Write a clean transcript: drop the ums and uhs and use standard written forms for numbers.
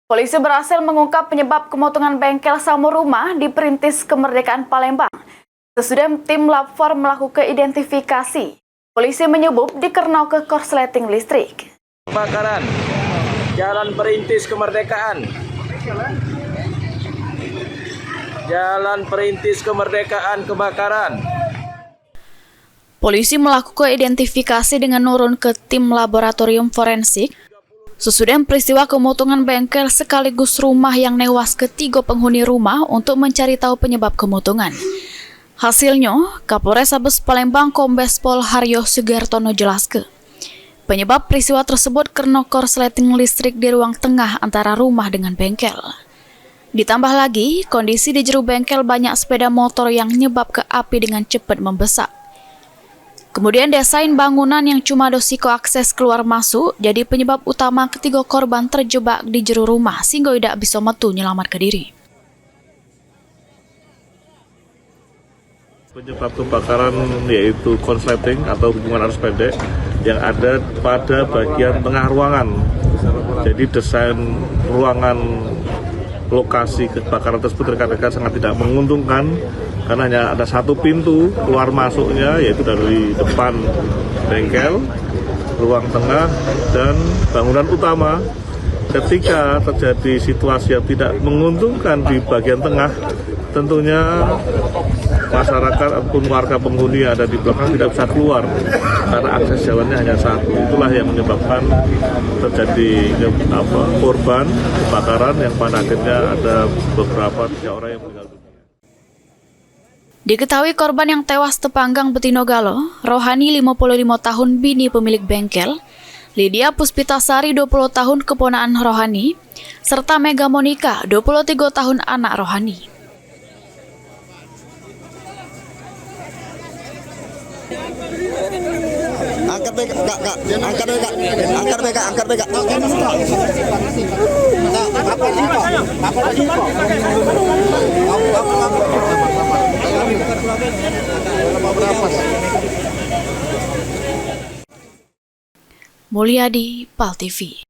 Polisi berhasil mengungkap penyebab kemotongan bengkel Samo Rumah di Perintis Kemerdekaan Palembang. Sesudah tim Lab 4 melakukan identifikasi, polisi menyebut dikarenakan ke korsleting listrik. Kebakaran Jalan Perintis Kemerdekaan. Jalan Perintis Kemerdekaan kebakaran. Polisi melakukan identifikasi dengan nurun ke tim laboratorium forensik. Sesudah peristiwa kemotongan bengkel sekaligus rumah yang newas ketiga penghuni rumah untuk mencari tahu penyebab kemotongan. Hasilnya, Kapolres Sabes Palembang Kombes Pol Haryo Sugartono jelaskan, penyebab peristiwa tersebut karena korsleting listrik di ruang tengah antara rumah dengan bengkel. Ditambah lagi, kondisi di jero bengkel banyak sepeda motor yang nyebab ke api dengan cepat membesar. Kemudian desain bangunan yang cuma dosiko akses keluar masuk jadi penyebab utama ketiga korban terjebak di jero rumah sehingga tidak bisa metu nyelamatkan diri. Penyebab kebakaran yaitu konsleting atau hubungan arus pendek yang ada pada bagian tengah ruangan. Jadi desain ruangan lokasi kebakaran tersebut rekan-rekan sangat tidak menguntungkan karena hanya ada satu pintu keluar masuknya, yaitu dari depan bengkel, ruang tengah, dan bangunan utama. Ketika terjadi situasi yang tidak menguntungkan di bagian tengah, tentunya masyarakat ataupun warga penghuni yang ada di belakang tidak bisa keluar karena akses jalannya hanya satu. Itulah yang menyebabkan terjadi korban kebakaran yang pada akhirnya ada beberapa 3 orang yang meninggal dunia. Diketahui korban yang tewas tepanggang Betino Galo, Rohani 55 tahun bini pemilik bengkel, Lydia Puspitasari 20 tahun keponaan Rohani, serta Mega Monika 23 tahun anak Rohani. Angkat bega, angkat bega. Mulyadi, PAL TV.